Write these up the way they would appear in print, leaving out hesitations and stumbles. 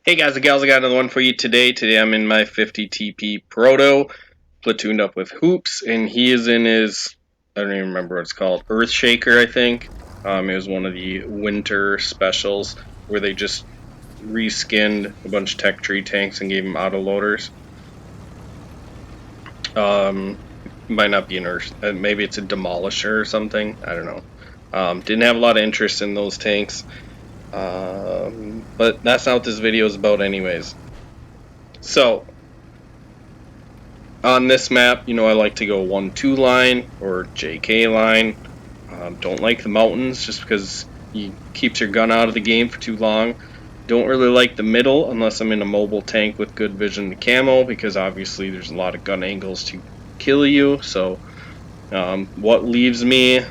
Hey guys and gals, I got another one for you today. Today I'm in my 50TP Proto, platooned up with Hoops, and he is in his, I don't even remember what it's called, Earthshaker, I think. It was one of the winter specials where they just reskinned a bunch of tech tree tanks and gave them autoloaders. Might not be an Earth, maybe it's a Demolisher or something, I don't know. Didn't have a lot of interest in those tanks, but that's not what this video is about anyways. So, on this map, I like to go 1-2 line or JK line. Don't like the mountains just because you keeps your gun out of the game for too long. Don't really like the middle unless I'm in a mobile tank with good vision to camo, because obviously there's a lot of gun angles to kill you. So that leaves me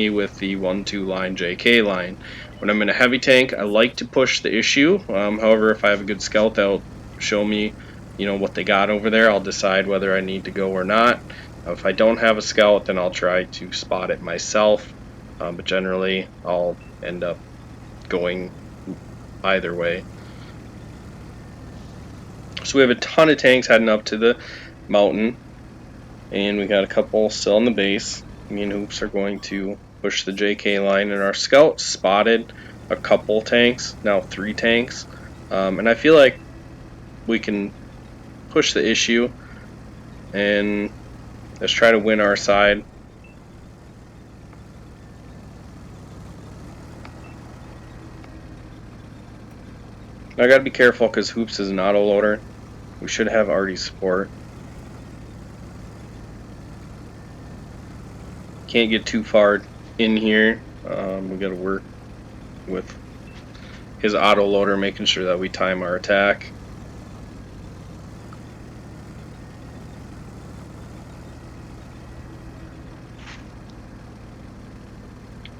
with the 1-2 line JK line. When I'm in a heavy tank, I like to push the issue. However, if I have a good scout that'll show me what they got over there, I'll decide whether I need to go or not. If I don't have a scout, then I'll try to spot it myself, but generally I'll end up going either way. So we have a ton of tanks heading up to the mountain, and we got a couple still in the base. Me and Hoops are going to push the JK line, and our scout spotted a couple tanks, now 3 tanks, and I feel like we can push the issue and let's try to win our side. I gotta be careful because Hoops is an autoloader. We should have arty support. Can't get too far in here. We gotta work with his autoloader, making sure that we time our attack.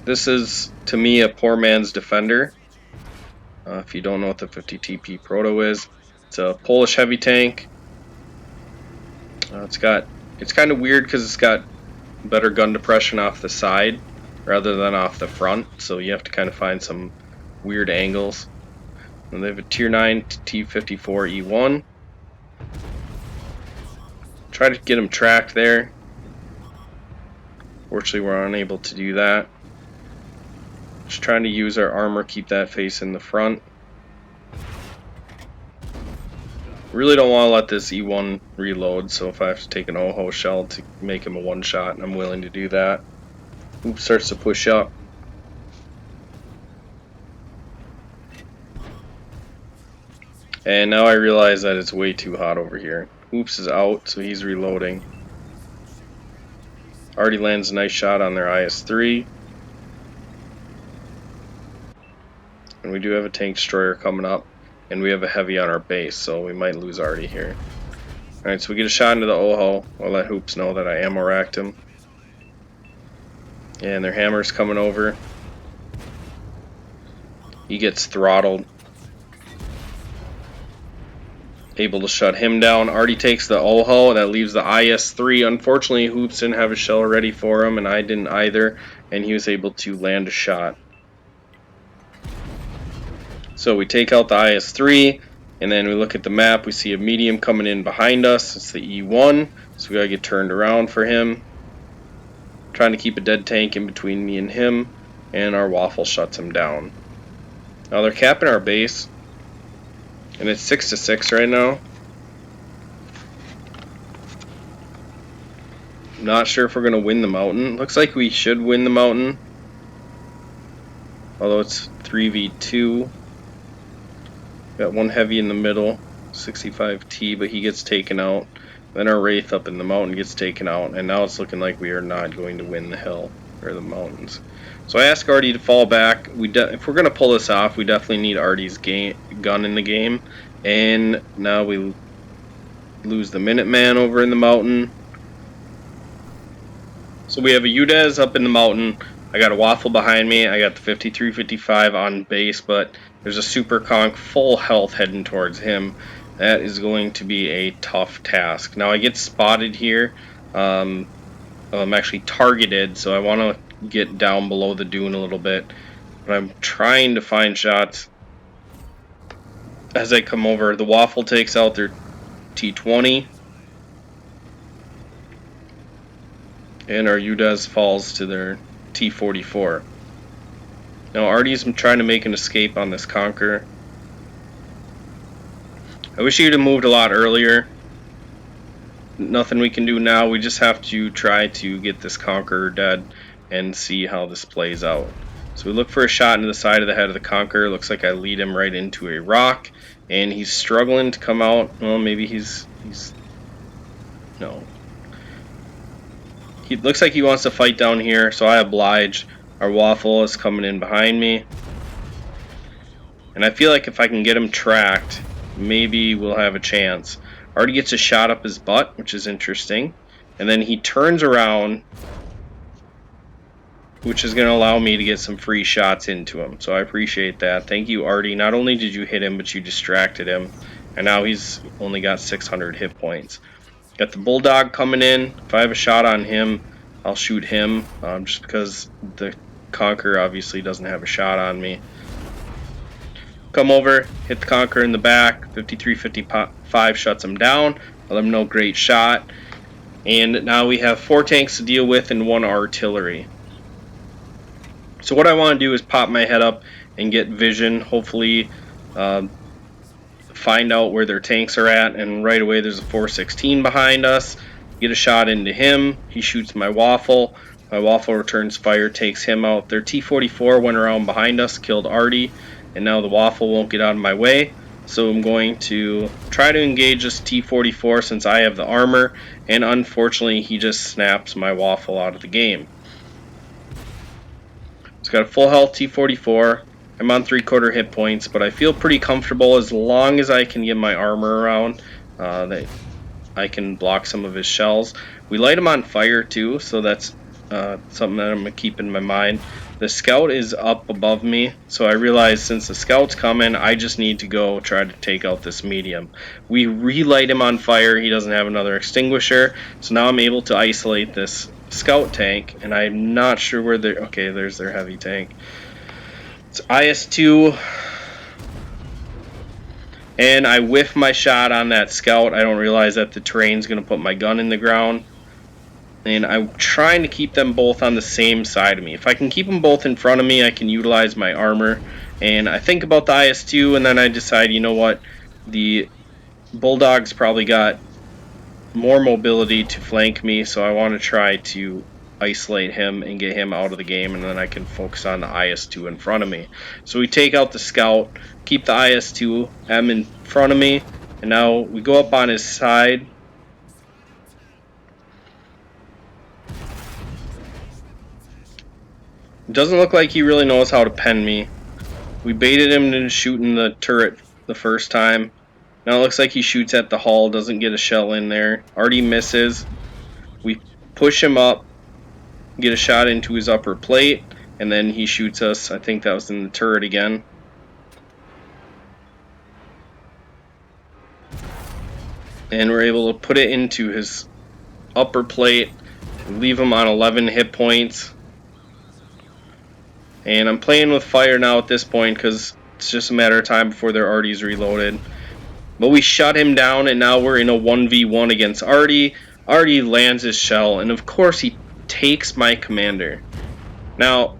This is, to me, a poor man's defender. If you don't know what the 50TP Proto is, it's a Polish heavy tank. It's kind of weird because it's got better gun depression off the side rather than off the front, so you have to kind of find some weird angles. And they have a tier 9 T54 E1. Try to get him tracked there. Fortunately, we're unable to do that. Just trying to use our armor, keep that face in the front. Really don't want to let this E1 reload, so if I have to take an OHO shell to make him a one-shot, I'm willing to do that. Oops, starts to push up. And now I realize that it's way too hot over here. Oops is out, so he's reloading. Arty lands a nice shot on their IS-3. And we do have a tank destroyer coming up, and we have a heavy on our base, so we might lose Arty here. Alright, so we get a shot into the OHO. I'll let Hoops know that I ammo racked him. And their hammer's coming over. He gets throttled. Able to shut him down. Arty takes the OHO. That leaves the IS-3. Unfortunately, Hoops didn't have a shell ready for him, and I didn't either, and he was able to land a shot. So we take out the IS-3, and then we look at the map. We see a medium coming in behind us. It's the E1, so we gotta get turned around for him. Trying to keep a dead tank in between me and him, and our Waffle shuts him down. Now they're capping our base, and it's 6-6 right now. I'm not sure if we're gonna win the mountain. Looks like we should win the mountain, although it's 3v2. Got one heavy in the middle, 65T, but he gets taken out. Then our Wraith up in the mountain gets taken out, and now it's looking like we are not going to win the hill or the mountains. So I ask Arty to fall back. If we're going to pull this off, we definitely need Arty's gun in the game. And now we lose the Minuteman over in the mountain. So we have a UDES up in the mountain. I got a Waffle behind me. I got the 53-55 on base, but there's a Super Conk full health heading towards him. That is going to be a tough task. Now I get spotted here. I'm actually targeted, so I want to get down below the dune a little bit. But I'm trying to find shots As I come over, the Waffle takes out their T20. And our UDES falls to their T44. Now Arty's trying to make an escape on this Conquer. I wish he'd have moved a lot earlier. Nothing we can do now. We just have to try to get this Conqueror dead and see how this plays out. So we look for a shot into the side of the head of the Conqueror. Looks like I lead him right into a rock, and he's struggling to come out. Well, maybe he's no. He looks like he wants to fight down here, so I oblige. Our Waffle is coming in behind me. And I feel like if I can get him tracked, maybe we'll have a chance. Arty gets a shot up his butt, which is interesting. And then he turns around, which is going to allow me to get some free shots into him. So I appreciate that. Thank you, Arty. Not only did you hit him, but you distracted him. And now he's only got 600 hit points. Got the Bulldog coming in. If I have a shot on him, I'll shoot him. Just because the Conqueror obviously doesn't have a shot on me. Come over, hit the Conqueror in the back. 53-55 shuts him down. I let him know, great shot. And now we have 4 tanks to deal with and 1 artillery. So what I want to do is pop my head up and get vision. Hopefully find out where their tanks are at. And right away there's a 416 behind us. Get a shot into him. He shoots my Waffle. My Waffle returns fire, takes him out. Their T44 went around behind us, killed Arty. And now the Waffle won't get out of my way. So I'm going to try to engage this T44 since I have the armor. And unfortunately he just snaps my Waffle out of the game. It's got a full health T44. I'm on 3/4 hit points, but I feel pretty comfortable as long as I can get my armor around. That I can block some of his shells. We light him on fire too, so that's something that I'm going to keep in my mind. The scout is up above me, so I realize since the scout's coming, I just need to go try to take out this medium. We relight him on fire. He doesn't have another extinguisher, so now I'm able to isolate this scout tank, and I'm not sure where they're... Okay, there's their heavy tank. It's IS-2, and I whiff my shot on that scout. I don't realize that the terrain's going to put my gun in the ground. And I'm trying to keep them both on the same side of me. If I can keep them both in front of me, I can utilize my armor. And I think about the IS-2, and then I decide, you know what, the Bulldog's probably got more mobility to flank me, so I want to try to isolate him and get him out of the game, and then I can focus on the IS-2 in front of me. So we take out the scout, keep the IS-2M in front of me, and now we go up on his side. Doesn't look like he really knows how to pen me. We baited him into shooting the turret the first time. Now it looks like he shoots at the hull, doesn't get a shell in there. Arty misses. We push him up, get a shot into his upper plate, and then he shoots us. I think that was in the turret again. And we're able to put it into his upper plate, leave him on 11 hit points. And I'm playing with fire now at this point because it's just a matter of time before their Arty's reloaded. But we shut him down, and now we're in a 1v1 against Arty. Arty lands his shell, and of course he takes my commander. Now,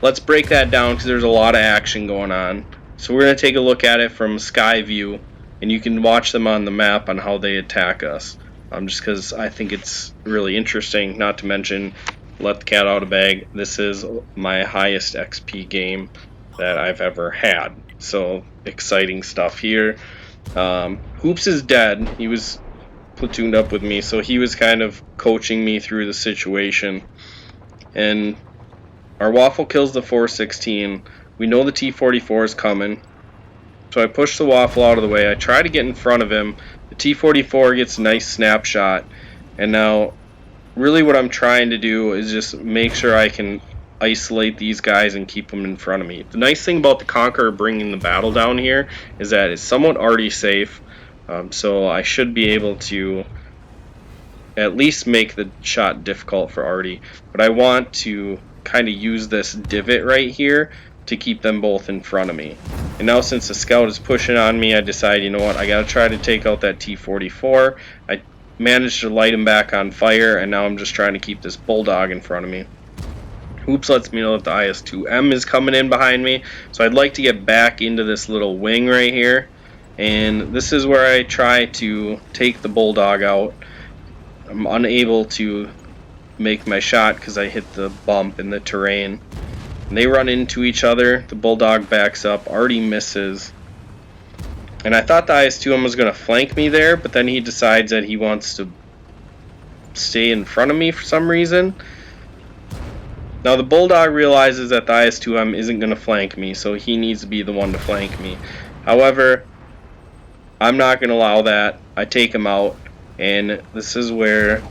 let's break that down because there's a lot of action going on. So we're going to take a look at it from sky view, and you can watch them on the map on how they attack us. Just because I think it's really interesting, not to mention... Let the cat out of the bag. This is my highest XP game that I've ever had. So exciting stuff here. Hoops is dead. He was platooned up with me, so he was kind of coaching me through the situation. And our Waffle kills the 416. We know the T44 is coming. So I push the Waffle out of the way. I try to get in front of him. The T44 gets a nice snapshot. And now... really what I'm trying to do is just make sure I can isolate these guys and keep them in front of me. The nice thing about the Conqueror bringing the battle down here is that it's somewhat arty safe, so I should be able to at least make the shot difficult for Arty. But I want to kind of use this divot right here to keep them both in front of me. And now since the scout is pushing on me, I decide, you know what, I gotta try to take out that T-44. I managed to light him back on fire, and now I'm just trying to keep this bulldog in front of me. Hoops lets me know that the IS-2M is coming in behind me, so I'd like to get back into this little wing right here, and this is where I try to take the bulldog out. I'm unable to make my shot because I hit the bump in the terrain. And they run into each other. The bulldog backs up. Arty misses. And I thought the IS-2M was going to flank me there, but then he decides that he wants to stay in front of me for some reason. Now the bulldog realizes that the IS-2M isn't going to flank me, so he needs to be the one to flank me. However, I'm not going to allow that. I take him out, and this is where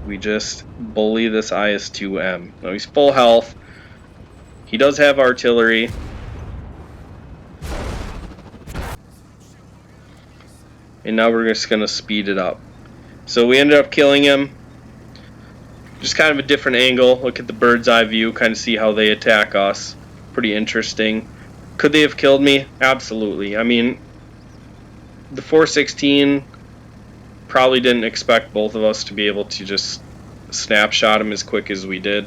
we just bully this IS-2M. Now he's full health. He does have artillery. And now we're just going to speed it up. So we ended up killing him. Just kind of a different angle. Look at the bird's eye view, kind of see how they attack us. Pretty interesting. Could they have killed me? Absolutely. I mean, the 416 probably didn't expect both of us to be able to just snapshot him as quick as we did.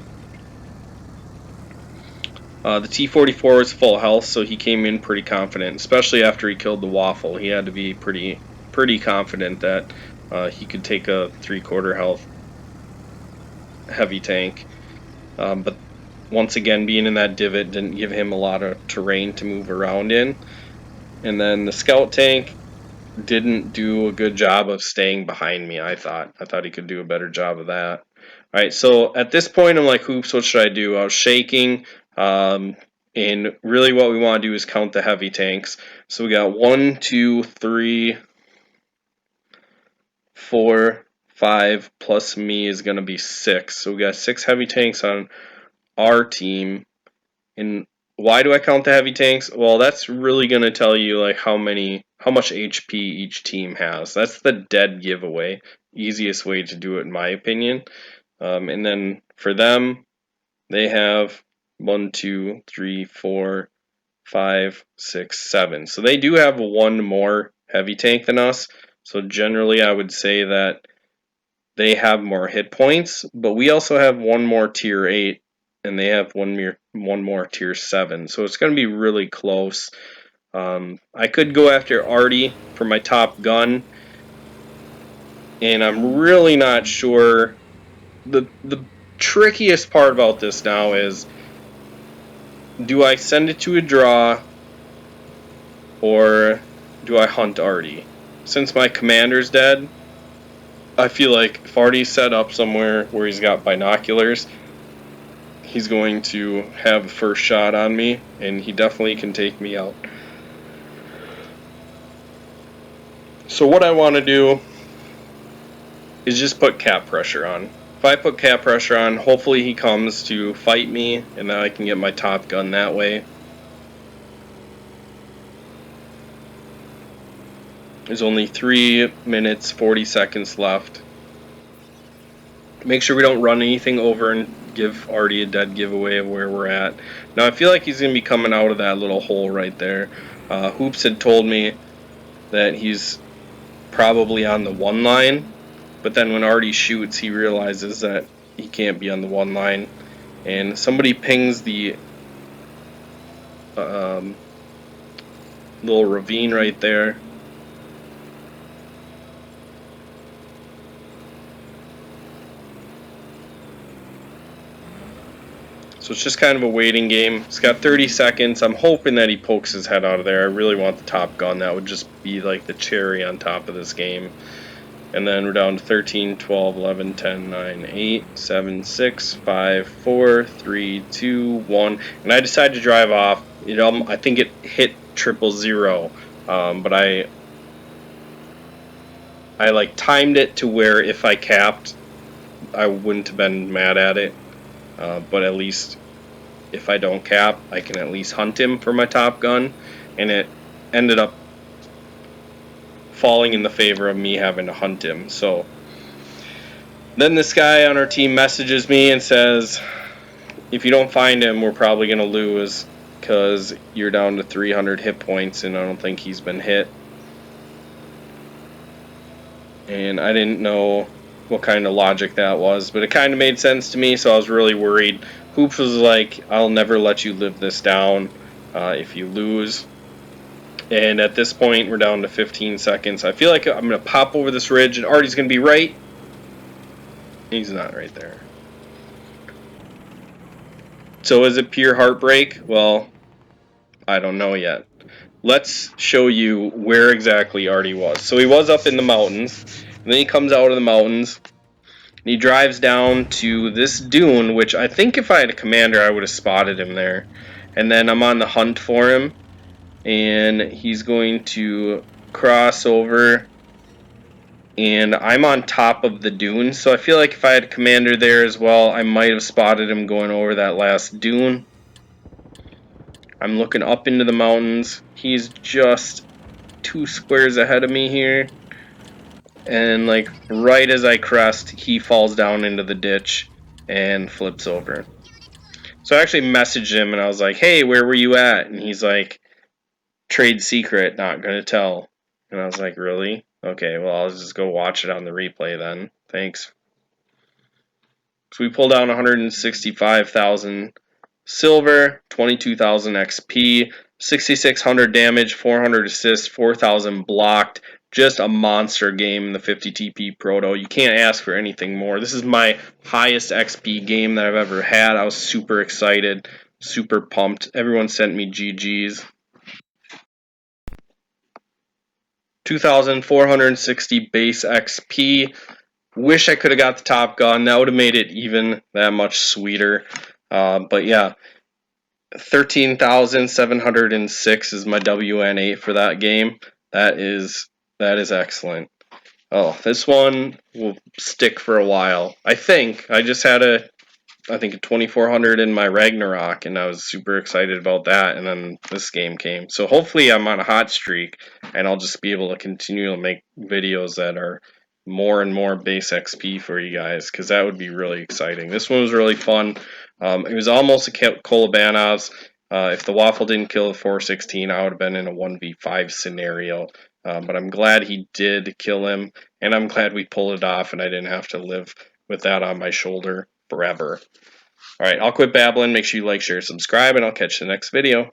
The T-44 was full health, so he came in pretty confident, especially after he killed the Waffle. He had to be pretty confident that he could take a 3/4 health heavy tank. But once again, being in that divot didn't give him a lot of terrain to move around in. And then the scout tank didn't do a good job of staying behind me, I thought. I thought he could do a better job of that. Alright, so at this point I'm like, Hoops, what should I do? I was shaking, and really what we want to do is count the heavy tanks. So we got 1, 2, 3, 4, 5, plus me is going to be 6. So we got 6 heavy tanks on our team. And why do I count the heavy tanks? Well, that's really going to tell you like how much HP each team has. That's the dead giveaway. Easiest way to do it, in my opinion. And then for them, they have 1, 2, 3, 4, 5, 6, 7. So they do have one more heavy tank than us. So generally, I would say that they have more hit points, but we also have one more tier 8, and they have one more tier 7. So it's going to be really close. I could go after Arty for my top gun, and I'm really not sure. The trickiest part about this now is, do I send it to a draw, or do I hunt Arty? Since my commander's dead, I feel like if Arty's set up somewhere where he's got binoculars, he's going to have the first shot on me, and he definitely can take me out. So what I want to do is just put cap pressure on. If I put cap pressure on, hopefully he comes to fight me, and then I can get my top gun that way. There's only 3 minutes, 40 seconds left. Make sure we don't run anything over and give Arty a dead giveaway of where we're at. Now I feel like he's going to be coming out of that little hole right there. Hoops had told me that he's probably on the 1 line, but then when Arty shoots, he realizes that he can't be on the 1 line, and somebody pings the little ravine right there. So it's just kind of a waiting game. It's got 30 seconds. I'm hoping that he pokes his head out of there. I really want the top gun. That would just be like the cherry on top of this game. And then we're down to 13, 12, 11, 10, 9, 8, 7, 6, 5, 4, 3, 2, 1. And I decided to drive off. I think it hit 000, but I like timed it to where if I capped, I wouldn't have been mad at it. But at least if I don't cap, I can at least hunt him for my top gun. And it ended up falling in the favor of me having to hunt him. So then this guy on our team messages me and says, if you don't find him, we're probably going to lose. because you're down to 300 hit points, and I don't think he's been hit. And I didn't know what kind of logic that was, but it kind of made sense to me, so I was really worried. Hoops was like, I'll never let you live this down if you lose. And at this point, we're down to 15 seconds. I feel like I'm going to pop over this ridge, and Arty's going to be right. He's not right there. So is it pure heartbreak? Well, I don't know yet. Let's show you where exactly Arty was. So he was up in the mountains, and then he comes out of the mountains, and he drives down to this dune, which I think if I had a commander, I would have spotted him there. And then I'm on the hunt for him, and he's going to cross over, and I'm on top of the dune. So I feel like if I had a commander there as well, I might have spotted him going over that last dune. I'm looking up into the mountains. He's just 2 squares ahead of me here. And like right as I crest, he falls down into the ditch and flips over. So I actually messaged him and I was like, hey, where were you at? And he's like, trade secret, not gonna tell. And I was like, really? Okay, well, I'll just go watch it on the replay then. Thanks. So we pulled down 165,000 silver, 22,000 XP, 6,600 damage, 400 assists, 4,000 blocked. Just a monster game in the 50TP Proto. You can't ask for anything more. This is my highest XP game that I've ever had. I was super excited, super pumped. Everyone sent me GGs. 2,460 base XP. Wish I could have got the Top Gun. That would have made it even that much sweeter. But yeah, 13,706 is my WN8 for that game. That is excellent. Oh, this one will stick for a while. I think I just had a 2400 in my Ragnarok, and I was super excited about that, and then this game came. So hopefully I'm on a hot streak, and I'll just be able to continue to make videos that are more and more base XP for you guys, because that would be really exciting. This one was really fun. It was almost a Kolobanov's. If the Waffle didn't kill the 416, I would have been in a 1v5 scenario. But I'm glad he did kill him, and I'm glad we pulled it off, and I didn't have to live with that on my shoulder forever. Alright, I'll quit babbling. Make sure you like, share, subscribe, and I'll catch you in the next video.